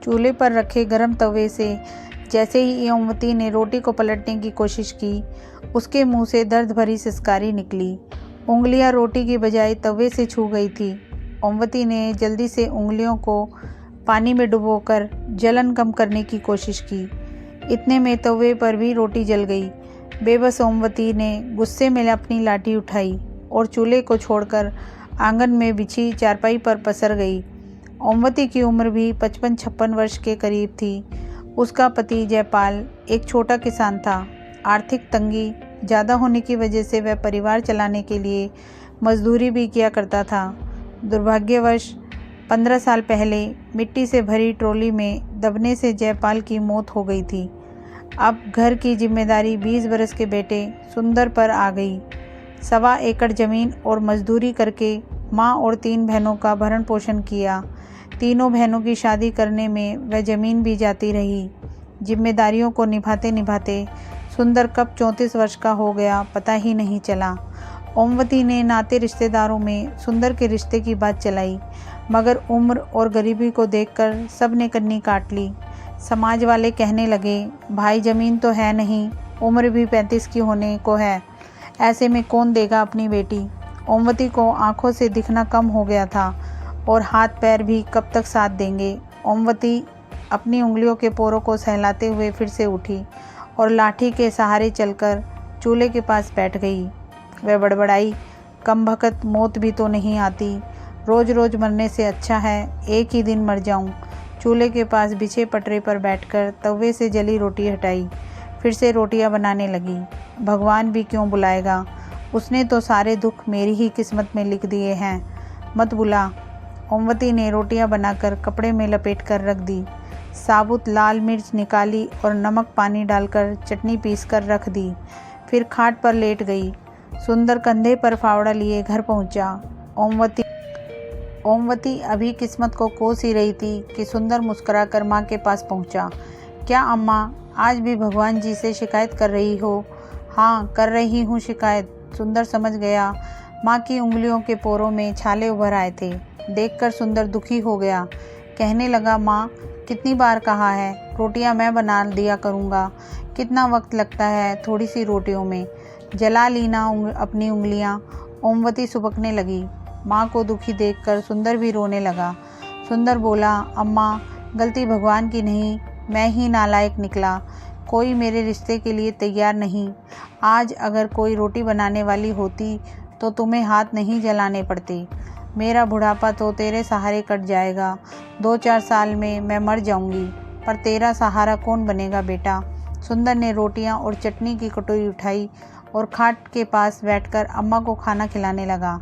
चूल्हे पर रखे गरम तवे से जैसे ही ओमवती ने रोटी को पलटने की कोशिश की, उसके मुंह से दर्द भरी सिसकारी निकली। उंगलियां रोटी की बजाय तवे से छू गई थी। ओमवती ने जल्दी से उंगलियों को पानी में डुबोकर जलन कम करने की कोशिश की। इतने में तवे पर भी रोटी जल गई। बेबस ओमवती ने गुस्से में अपनी लाठी उठाई और चूल्हे को छोड़कर आंगन में बिछी चारपाई पर पसर गई। ओमवती की उम्र भी 55-56 वर्ष के करीब थी। उसका पति जयपाल एक छोटा किसान था। आर्थिक तंगी ज़्यादा होने की वजह से वह परिवार चलाने के लिए मजदूरी भी किया करता था। दुर्भाग्यवश 15 साल पहले मिट्टी से भरी ट्रॉली में दबने से जयपाल की मौत हो गई थी। अब घर की जिम्मेदारी 20 बरस के बेटे सुंदर पर आ गई। 1.25 एकड़ ज़मीन और मजदूरी करके माँ और 3 बहनों का भरण पोषण किया। तीनों बहनों की शादी करने में वह ज़मीन भी जाती रही। जिम्मेदारियों को निभाते निभाते सुंदर कब 34 वर्ष का हो गया पता ही नहीं चला। ओमवती ने नाते रिश्तेदारों में सुंदर के रिश्ते की बात चलाई, मगर उम्र और गरीबी को देखकर सब ने कन्नी काट ली। समाज वाले कहने लगे, भाई ज़मीन तो है नहीं, उम्र भी 35 की होने को है, ऐसे में कौन देगा अपनी बेटी। ओमवती को आंखों से दिखना कम हो गया था और हाथ पैर भी कब तक साथ देंगे। ओमवती अपनी उंगलियों के पोरों को सहलाते हुए फिर से उठी और लाठी के सहारे चलकर चूल्हे के पास बैठ गई। वह बड़बड़ाई, कमबख्त मौत भी तो नहीं आती, रोज़ रोज़ मरने से अच्छा है एक ही दिन मर जाऊं। चूल्हे के पास बिछे पटरे पर बैठकर तवे से जली रोटी हटाई, फिर से रोटियां बनाने लगी। भगवान भी क्यों बुलाएगा, उसने तो सारे दुख मेरी ही किस्मत में लिख दिए हैं, मत बुला। ओमवती ने रोटियां बनाकर कपड़े में लपेट कर रख दी, साबुत लाल मिर्च निकाली और नमक पानी डालकर चटनी पीस कर रख दी। फिर खाट पर लेट गई। सुंदर कंधे पर फावड़ा लिए घर पहुंचा। ओमवती अभी किस्मत को कोस ही रही थी कि सुंदर मुस्कुराकर माँ के पास पहुंचा। क्या अम्मा, आज भी भगवान जी से शिकायत कर रही हो? हाँ, कर रही हूँ शिकायत। सुंदर समझ गया। माँ की उंगलियों के पोरों में छाले उभर आए थे। देखकर सुंदर दुखी हो गया। कहने लगा, माँ, कितनी बार कहा है रोटियां मैं बना दिया करूँगा, कितना वक्त लगता है थोड़ी सी रोटियों में। जला ली ना अपनी उंगलियां। ओमवती सुबकने लगी। माँ को दुखी देखकर सुंदर भी रोने लगा। सुंदर बोला, अम्मा, गलती भगवान की नहीं, मैं ही नालायक निकला। कोई मेरे रिश्ते के लिए तैयार नहीं। आज अगर कोई रोटी बनाने वाली होती तो तुम्हें हाथ नहीं जलाने पड़ते। मेरा बुढ़ापा तो तेरे सहारे कट जाएगा। 2-4 साल में मैं मर जाऊंगी, पर तेरा सहारा कौन बनेगा बेटा। सुंदर ने रोटियां और चटनी की कटोरी उठाई और खाट के पास बैठकर अम्मा को खाना खिलाने लगा।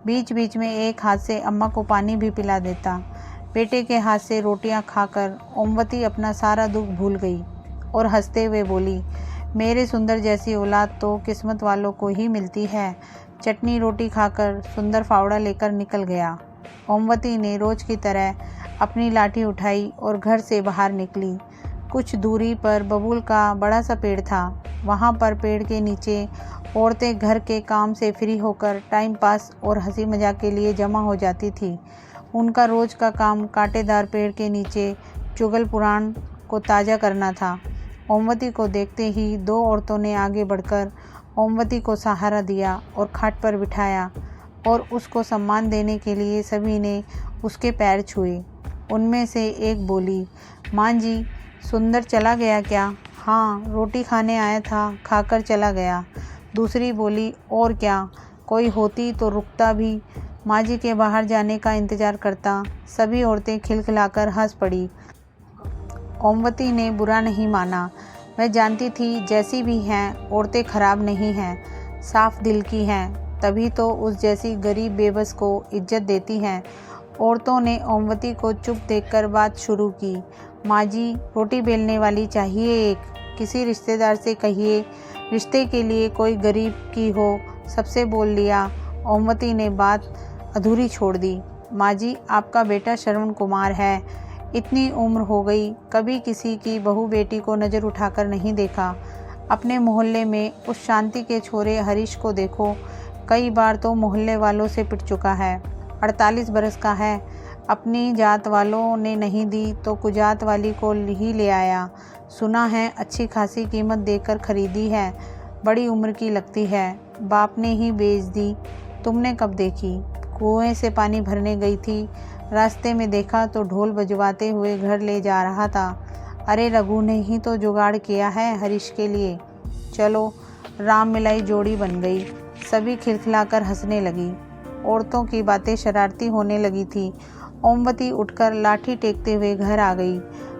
बीच बीच में एक हाथ से अम्मा को पानी भी पिला देता। बेटे के हाथ से रोटियां खाकर ओमवती अपना सारा दुख भूल गई और हंसते हुए बोली, मेरे सुंदर जैसी औलाद तो किस्मत वालों को ही मिलती है। चटनी रोटी खाकर सुंदर फावड़ा लेकर निकल गया। ओमवती ने रोज की तरह अपनी लाठी उठाई और घर से बाहर निकली। कुछ दूरी पर बबूल का बड़ा सा पेड़ था। वहाँ पर पेड़ के नीचे औरतें घर के काम से फ्री होकर टाइम पास और हंसी मजाक के लिए जमा हो जाती थी। उनका रोज का काम कांटेदार पेड़ के नीचे चुगल पुराण को ताज़ा करना था। ओमवती को देखते ही 2 औरतों ने आगे बढ़कर ओमवती को सहारा दिया और खाट पर बिठाया और उसको सम्मान देने के लिए सभी ने उसके पैर छुए। उनमें से एक बोली, माँ जी, सुंदर चला गया क्या? हाँ, रोटी खाने आया था, खाकर चला गया। दूसरी बोली, और क्या, कोई होती तो रुकता भी, माँ जी के बाहर जाने का इंतज़ार करता। सभी औरतें खिलखिलाकर हंस पड़ी। ओमवती ने बुरा नहीं माना। वह जानती थी जैसी भी हैं औरतें खराब नहीं हैं, साफ दिल की हैं, तभी तो उस जैसी गरीब बेबस को इज्जत देती हैं। औरतों ने ओमवती को चुप देखकर बात शुरू की। माँ जी, रोटी बेलने वाली चाहिए एक, किसी रिश्तेदार से कहिए रिश्ते के लिए कोई गरीब की हो। सबसे बोल लिया। ओमवती ने बात अधूरी छोड़ दी। माँ जी, आपका बेटा श्रवण कुमार है, इतनी उम्र हो गई, कभी किसी की बहू बेटी को नज़र उठाकर नहीं देखा। अपने मोहल्ले में उस शांति के छोरे हरीश को देखो, कई बार तो मोहल्ले वालों से पिट चुका है। 48 बरस का है, अपनी जात वालों ने नहीं दी तो कुजात वाली को ही ले आया। सुना है अच्छी खासी कीमत देकर खरीदी है, बड़ी उम्र की लगती है। बाप ने ही बेच दी। तुमने कब देखी? कुएं से पानी भरने गई थी, रास्ते में देखा तो ढोल बजवाते हुए घर ले जा रहा था। अरे रघु ने ही तो जुगाड़ किया है हरीश के लिए। चलो, राम मिलाई जोड़ी बन गई। सभी खिलखिलाकर हंसने लगी। औरतों की बातें शरारती होने लगी थी। ओमवती उठकर लाठी टेकते हुए घर आ गई।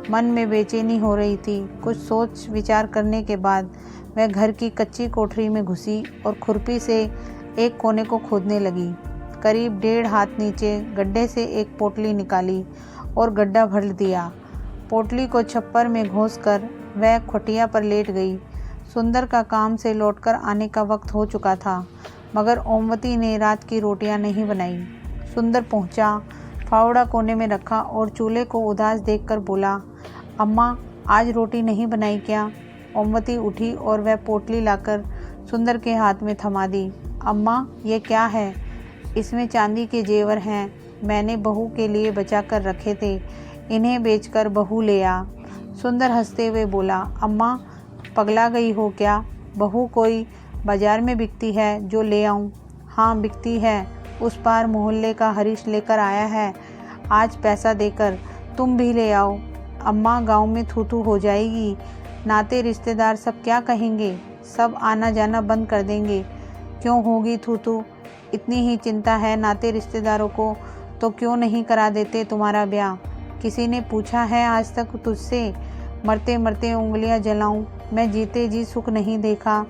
मन में बेचैनी हो रही थी। कुछ सोच विचार करने के बाद वह घर की कच्ची कोठरी में घुसी और खुरपी से एक कोने को खोदने लगी। करीब 1.5 हाथ नीचे गड्ढे से एक पोटली निकाली और गड्ढा भर दिया। पोटली को छप्पर में घोंसकर वह खटिया पर लेट गई। सुंदर का काम से लौटकर आने का वक्त हो चुका था, मगर ओमवती ने रात की रोटियां नहीं बनाई। सुंदर पहुंचा, फावड़ा कोने में रखा और चूल्हे को उदास देखकर बोला, अम्मा आज रोटी नहीं बनाई क्या? ओमवती उठी और वह पोटली लाकर सुंदर के हाथ में थमा दी। अम्मा ये क्या है? इसमें चांदी के जेवर हैं, मैंने बहू के लिए बचा कर रखे थे, इन्हें बेचकर बहू ले आ। सुंदर हंसते हुए बोला, अम्मा पगला गई हो क्या? बहू कोई बाजार में बिकती है जो ले आऊं? हाँ बिकती है, उस पार मोहल्ले का हरीश लेकर आया है आज पैसा देकर, तुम भी ले आओ। अम्मा गांव में थू थू हो जाएगी, नाते रिश्तेदार सब क्या कहेंगे? सब आना जाना बंद कर देंगे। क्यों होगी थू थू? इतनी ही चिंता है नाते रिश्तेदारों को तो क्यों नहीं करा देते तुम्हारा ब्याह? किसी ने पूछा है आज तक तुझसे? मरते मरते उंगलियां जलाऊं, मैं जीते जी सुख नहीं देखा।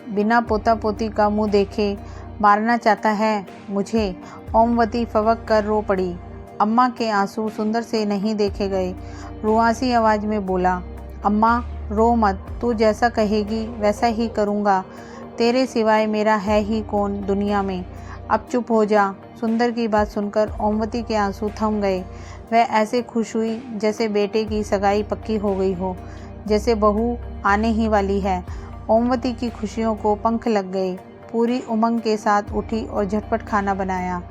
बिना पोता पोती का मुंह देखे मारना चाहता है मुझे। ओमवती फवक कर रो पड़ी। अम्मा के आंसू सुंदर से नहीं देखे गए। रुआसी आवाज में बोला, अम्मा रो मत, तू जैसा कहेगी वैसा ही करूँगा, तेरे सिवाय मेरा है ही कौन दुनिया में। अब चुप हो जा। सुंदर की बात सुनकर ओमवती के आंसू थम गए। वह ऐसे खुश हुई जैसे बेटे की सगाई पक्की हो गई हो, जैसे बहू आने ही वाली है। ओमवती की खुशियों को पंख लग गए। पूरी उमंग के साथ उठी और झटपट खाना बनाया।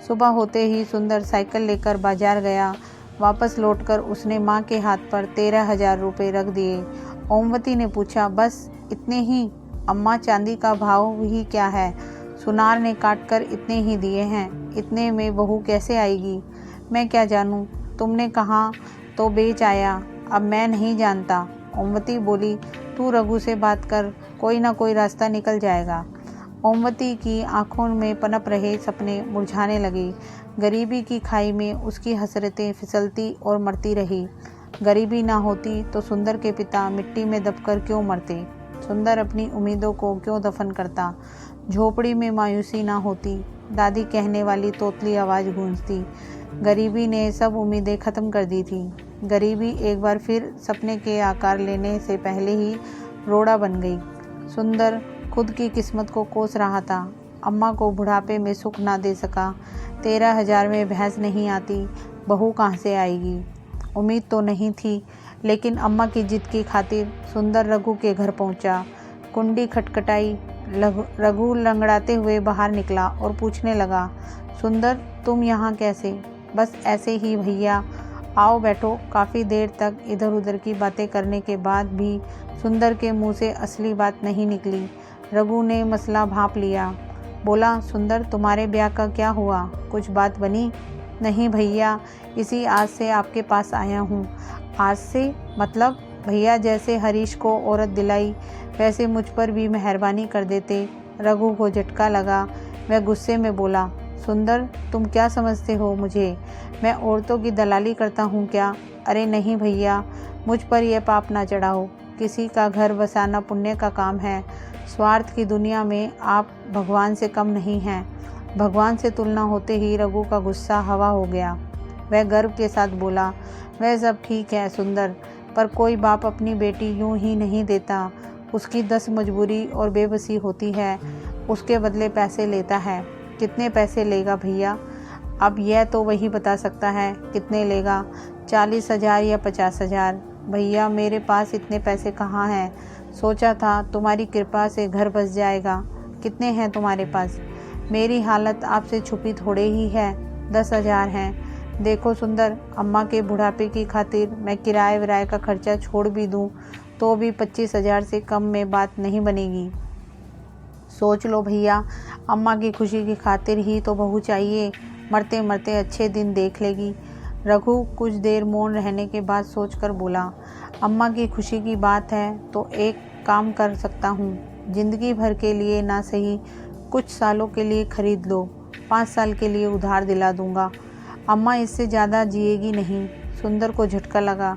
सुबह होते ही सुंदर साइकिल लेकर बाजार गया। वापस लौटकर उसने माँ के हाथ पर 13,000 रुपये रख दिए। ओमवती ने पूछा, बस इतने ही? अम्मा चांदी का भाव ही क्या है? सुनार ने काट कर इतने ही दिए हैं, इतने में बहू कैसे आएगी? मैं क्या जानूं, तुमने कहा तो बेच आया, अब मैं नहीं जानता। ओमवती बोली, तू रघु से बात कर, कोई ना कोई रास्ता निकल जाएगा। ओमवती की आंखों में पनप रहे सपने मुरझाने लगे। गरीबी की खाई में उसकी हसरतें फिसलती और मरती रही। गरीबी ना होती तो सुंदर के पिता मिट्टी में दबकर क्यों मरते? सुंदर अपनी उम्मीदों को क्यों दफन करता? झोपड़ी में मायूसी ना होती, दादी कहने वाली तोतली आवाज़ गूंजती। गरीबी ने सब उम्मीदें ख़त्म कर दी थी। गरीबी एक बार फिर सपने के आकार लेने से पहले ही रोड़ा बन गई। सुंदर खुद की किस्मत को कोस रहा था। अम्मा को बुढ़ापे में सुख ना दे सका। 13,000 में भैंस नहीं आती, बहू कहाँ से आएगी? उम्मीद तो नहीं थी, लेकिन अम्मा की जिद की खातिर सुंदर रघु के घर पहुंचा। कुंडी खटखटाई। रघु लंगड़ाते हुए बाहर निकला और पूछने लगा, सुंदर तुम यहाँ कैसे? बस ऐसे ही भैया। आओ बैठो। काफ़ी देर तक इधर उधर की बातें करने के बाद भी सुंदर के मुंह से असली बात नहीं निकली। रघु ने मसला भांप लिया। बोला, सुंदर तुम्हारे ब्याह का क्या हुआ? कुछ बात बनी? नहीं भैया, इसी आज से आपके पास आया हूँ। आज से? मतलब? भैया जैसे हरीश को औरत दिलाई वैसे मुझ पर भी मेहरबानी कर देते। रघु को झटका लगा। वह गुस्से में बोला, सुंदर तुम क्या समझते हो मुझे? मैं औरतों की दलाली करता हूँ क्या? अरे नहीं भैया, मुझ पर यह पाप ना चढ़ाओ। किसी का घर बसाना पुण्य का काम है। स्वार्थ की दुनिया में आप भगवान से कम नहीं हैं। भगवान से तुलना होते ही रघु का गुस्सा हवा हो गया। वह गर्व के साथ बोला, वह सब ठीक है सुंदर, पर कोई बाप अपनी बेटी यूं ही नहीं देता। उसकी 10 मजबूरी और बेबसी होती है, उसके बदले पैसे लेता है। कितने पैसे लेगा भैया? अब यह तो वही बता सकता है कितने लेगा, 40,000 या 50,000। भैया मेरे पास इतने पैसे कहाँ हैं? सोचा था तुम्हारी कृपा से घर बस जाएगा। कितने हैं तुम्हारे पास? मेरी हालत आपसे छुपी थोड़े ही है। 10,000 हैं। देखो सुंदर, अम्मा के बुढ़ापे की खातिर मैं किराए विराए का खर्चा छोड़ भी दूँ तो भी 25,000 से कम में बात नहीं बनेगी। सोच लो भैया, अम्मा की खुशी की खातिर ही तो बहू चाहिए, मरते मरते अच्छे दिन देख लेगी। रघु कुछ देर मौन रहने के बाद सोचकर बोला, अम्मा की खुशी की बात है तो एक काम कर सकता हूँ, जिंदगी भर के लिए ना सही कुछ सालों के लिए खरीद लो, 5 साल के लिए उधार दिला दूंगा। अम्मा इससे ज़्यादा जिएगी नहीं। सुंदर को झटका लगा,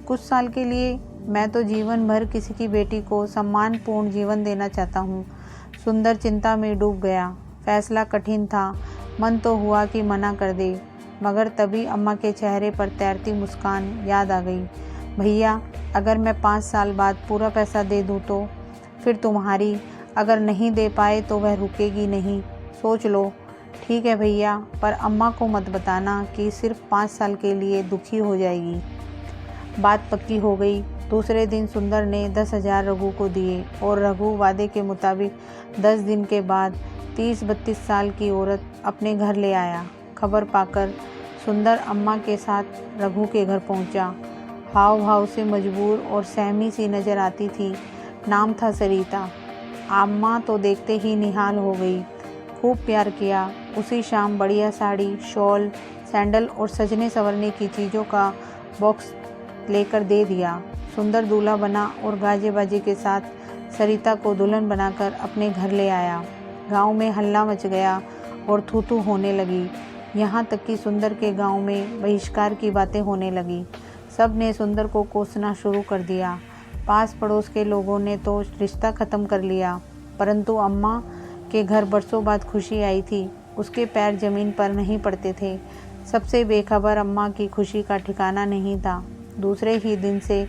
कुछ साल के लिए? मैं तो जीवन भर किसी की बेटी को सम्मानपूर्ण जीवन देना चाहता हूँ। सुंदर चिंता में डूब गया। फैसला कठिन था, मन तो हुआ कि मना कर दे, मगर तभी अम्मा के चेहरे पर तैरती मुस्कान याद आ गई। भैया, अगर मैं 5 साल बाद पूरा पैसा दे दूँ तो? फिर तुम्हारी, अगर नहीं दे पाए तो वह रुकेगी नहीं, सोच लो। ठीक है भैया, पर अम्मा को मत बताना कि सिर्फ 5 साल के लिए दुखी हो जाएगी। बात पक्की हो गई। दूसरे दिन सुंदर ने 10,000 रघु को दिए और रघु वादे के मुताबिक 10 दिन के बाद 30-32 साल की औरत अपने घर ले आया। खबर पाकर सुंदर अम्मा के साथ रघु के घर पहुंचा। हाव भाव से मजबूर और सहमी सी नजर आती थी। नाम था सरिता। अम्मा तो देखते ही निहाल हो गई। खूब प्यार किया। उसी शाम बढ़िया साड़ी, शॉल, सैंडल और सजने संवरने की चीज़ों का बॉक्स लेकर दे दिया। सुंदर दूल्हा बना और गाजे बाजे के साथ सरिता को दुल्हन बनाकर अपने घर ले आया। गांव में हल्ला मच गया और थू थू होने लगी। यहाँ तक कि सुंदर के गांव में बहिष्कार की बातें होने लगी। सब ने सुंदर को कोसना शुरू कर दिया। पास पड़ोस के लोगों ने तो रिश्ता ख़त्म कर लिया, परंतु अम्मा के घर बरसों बाद खुशी आई थी। उसके पैर जमीन पर नहीं पड़ते थे। सबसे बेखबर अम्मा की खुशी का ठिकाना नहीं था। दूसरे ही दिन से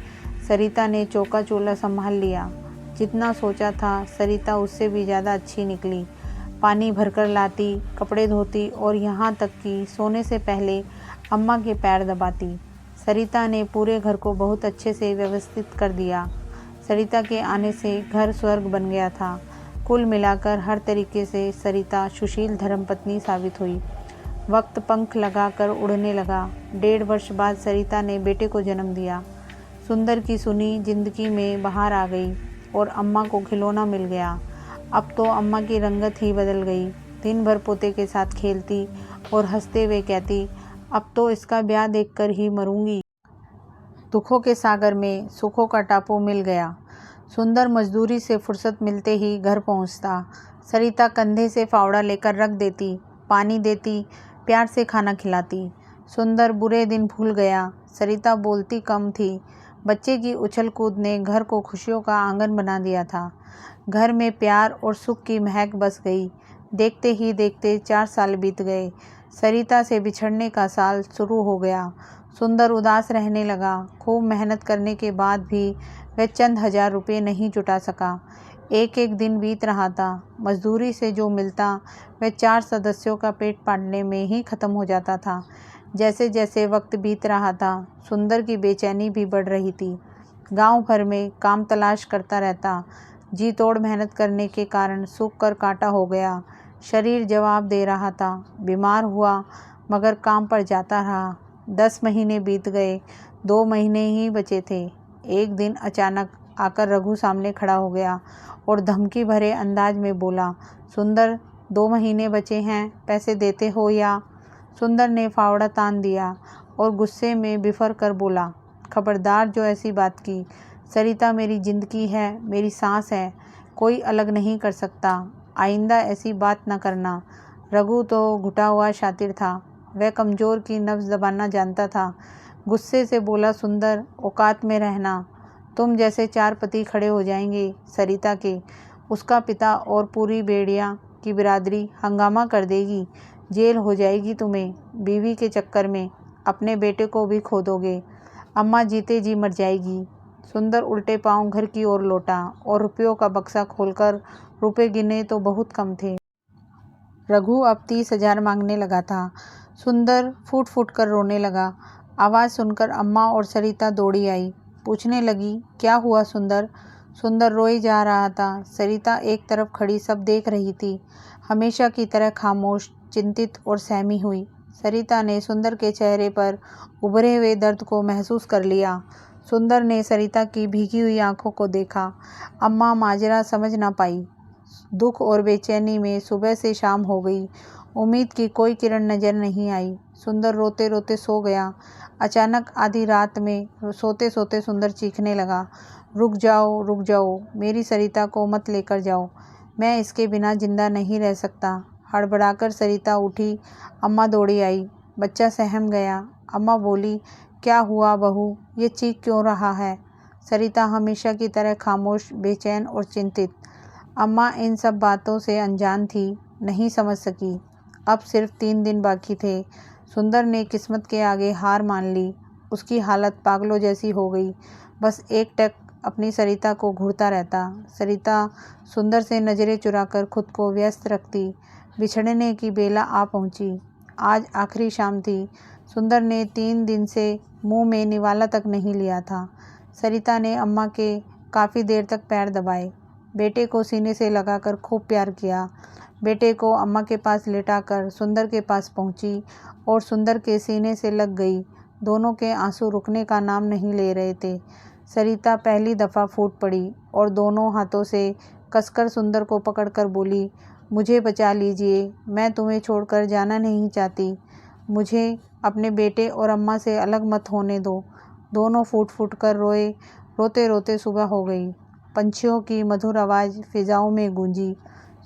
सरिता ने चौका चूल्हा संभाल लिया। जितना सोचा था सरिता उससे भी ज़्यादा अच्छी निकली। पानी भरकर लाती, कपड़े धोती और यहाँ तक कि सोने से पहले अम्मा के पैर दबाती। सरिता ने पूरे घर को बहुत अच्छे से व्यवस्थित कर दिया। सरिता के आने से घर स्वर्ग बन गया था। कुल मिलाकर हर तरीके से सरिता सुशील धर्मपत्नी साबित हुई। वक्त पंख लगाकर उड़ने लगा। 1.5 वर्ष बाद सरिता ने बेटे को जन्म दिया। सुंदर की सुनी जिंदगी में बहार आ गई और अम्मा को खिलौना मिल गया। अब तो अम्मा की रंगत ही बदल गई। दिन भर पोते के साथ खेलती और हंसते हुए कहती, अब तो इसका ब्याह देखकर ही मरूंगी। दुखों के सागर में सुखों का टापू मिल गया। सुंदर मजदूरी से फुर्सत मिलते ही घर पहुंचता। सरिता कंधे से फावड़ा लेकर रख देती, पानी देती, प्यार से खाना खिलाती। सुंदर बुरे दिन भूल गया। सरिता बोलती कम थी। बच्चे की उछल कूद ने घर को खुशियों का आंगन बना दिया था। घर में प्यार और सुख की महक बस गई। देखते ही देखते 4 साल बीत गए। सरिता से बिछड़ने का साल शुरू हो गया। सुंदर उदास रहने लगा। खूब मेहनत करने के बाद भी वह चंद 1000 रुपये नहीं जुटा सका। एक एक दिन बीत रहा था। मजदूरी से जो मिलता वह 4 सदस्यों का पेट पालने में ही खत्म हो जाता था। जैसे जैसे वक्त बीत रहा था, सुंदर की बेचैनी भी बढ़ रही थी। गांव भर में काम तलाश करता रहता। जी तोड़ मेहनत करने के कारण सूख कर कांटा हो गया। शरीर जवाब दे रहा था। बीमार हुआ मगर काम पर जाता रहा। 10 महीने बीत गए। 2 महीने ही बचे थे। एक दिन अचानक आकर रघु सामने खड़ा हो गया और धमकी भरे अंदाज में बोला, सुंदर, 2 महीने बचे हैं, पैसे देते हो या? सुंदर ने फावड़ा तान दिया और गुस्से में बिफर कर बोला, खबरदार जो ऐसी बात की। सरिता मेरी जिंदगी है, मेरी सांस है, कोई अलग नहीं कर सकता। आइंदा ऐसी बात न करना। रघु तो घुटा हुआ शातिर था। वह कमज़ोर की नब्ज़ दबाना जानता था। गुस्से से बोला, सुंदर, औकात में रहना। तुम जैसे 4 पति खड़े हो जाएंगे सरिता के। उसका पिता और पूरी बेड़िया की बिरादरी हंगामा कर देगी। जेल हो जाएगी तुम्हें। बीवी के चक्कर में अपने बेटे को भी खो दोगे। अम्मा जीते जी मर जाएगी। सुंदर उल्टे पांव घर की ओर लौटा और रुपयों का बक्सा खोलकर रुपए गिने तो बहुत कम थे। रघु अब 30,000 मांगने लगा था। सुंदर फूट फूट कर रोने लगा। आवाज़ सुनकर अम्मा और सरिता दौड़ी आई। पूछने लगी, क्या हुआ सुंदर? सुंदर रोए जा रहा था। सरिता एक तरफ खड़ी सब देख रही थी, हमेशा की तरह खामोश, चिंतित और सहमी हुई। सरिता ने सुंदर के चेहरे पर उभरे हुए दर्द को महसूस कर लिया। सुंदर ने सरिता की भीगी हुई आंखों को देखा। अम्मा माजरा समझ ना पाई। दुख और बेचैनी में सुबह से शाम हो गई। उम्मीद की कोई किरण नजर नहीं आई। सुंदर रोते रोते सो गया। अचानक आधी रात में सोते सोते सुंदर चीखने लगा, रुक जाओ, मेरी सरिता को मत लेकर जाओ, मैं इसके बिना जिंदा नहीं रह सकता। हड़बड़ाकर सरिता उठी। अम्मा दौड़ी आई। बच्चा सहम गया। अम्मा बोली, क्या हुआ बहू, ये चीख क्यों रहा है? सरिता हमेशा की तरह खामोश, बेचैन और चिंतित। अम्मा इन सब बातों से अनजान थी, नहीं समझ सकी। अब सिर्फ 3 दिन बाकी थे। सुंदर ने किस्मत के आगे हार मान ली। उसकी हालत पागलों जैसी हो गई। बस एकटक अपनी सरिता को घूरता रहता। सरिता सुंदर से नज़रें चुराकर खुद को व्यस्त रखती। बिछड़ने की बेला आ पहुंची। आज आखिरी शाम थी। सुंदर ने 3 दिन से मुंह में निवाला तक नहीं लिया था। सरिता ने अम्मा के काफ़ी देर तक पैर दबाए, बेटे को सीने से लगाकर खूब प्यार किया। बेटे को अम्मा के पास लेटाकर सुंदर के पास पहुंची और सुंदर के सीने से लग गई। दोनों के आंसू रुकने का नाम नहीं ले रहे थे। सरिता पहली दफ़ा फूट पड़ी और दोनों हाथों से कसकर सुंदर को पकड़कर बोली, मुझे बचा लीजिए, मैं तुम्हें छोड़कर जाना नहीं चाहती। मुझे अपने बेटे और अम्मा से अलग मत होने दो। दोनों फूट फूट कर रोए। रोते रोते सुबह हो गई। पंछियों की मधुर आवाज़ फिजाओं में गूंजी।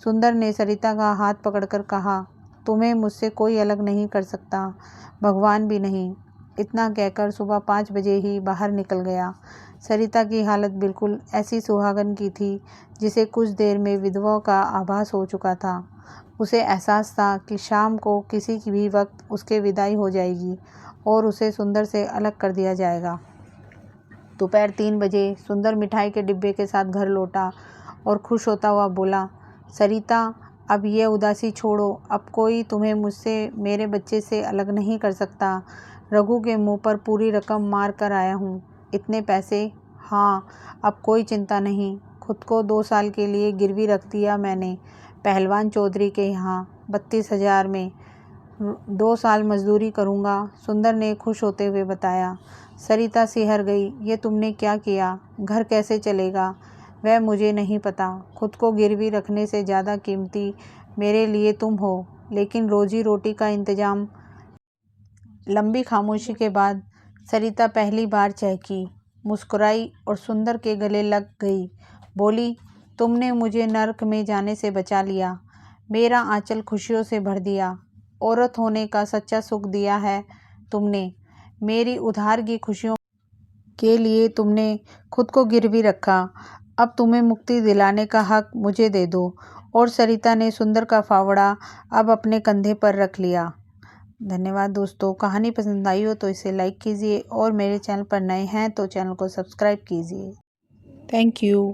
सुंदर ने सरिता का हाथ पकड़कर कहा, तुम्हें मुझसे कोई अलग नहीं कर सकता, भगवान भी नहीं। इतना कहकर सुबह 5 बजे ही बाहर निकल गया। सरिता की हालत बिल्कुल ऐसी सुहागन की थी जिसे कुछ देर में विधवा का आभास हो चुका था। उसे एहसास था कि शाम को किसी भी वक्त उसके विदाई हो जाएगी और उसे सुंदर से अलग कर दिया जाएगा। दोपहर 3 बजे सुंदर मिठाई के डिब्बे के साथ घर लौटा और खुश होता हुआ बोला, सरिता, अब ये उदासी छोड़ो। अब कोई तुम्हें मुझसे, मेरे बच्चे से अलग नहीं कर सकता। रघु के मुंह पर पूरी रकम मार कर आया हूँ। इतने पैसे? हाँ, अब कोई चिंता नहीं। खुद को 2 साल के लिए गिरवी रख दिया मैंने पहलवान चौधरी के यहाँ 32,000 में। 2 साल मजदूरी करूँगा, सुंदर ने खुश होते हुए बताया। सरिता सिहर गई। ये तुमने क्या किया? घर कैसे चलेगा? वह मुझे नहीं पता। खुद को गिरवी रखने से ज़्यादा कीमती मेरे लिए तुम हो, लेकिन रोजी रोटी का इंतज़ाम। लंबी खामोशी के बाद सरिता पहली बार चहकी, मुस्कुराई और सुंदर के गले लग गई। बोली, तुमने मुझे नर्क में जाने से बचा लिया, मेरा आंचल खुशियों से भर दिया। औरत होने का सच्चा सुख दिया है तुमने। मेरी उधार की खुशियों के लिए तुमने खुद को गिरवी रखा। अब तुम्हें मुक्ति दिलाने का हक मुझे दे दो। और सरिता ने सुंदर का फावड़ा अब अपने कंधे पर रख लिया। धन्यवाद दोस्तों। कहानी पसंद आई हो तो इसे लाइक कीजिए और मेरे चैनल पर नए हैं तो चैनल को सब्सक्राइब कीजिए। Thank you.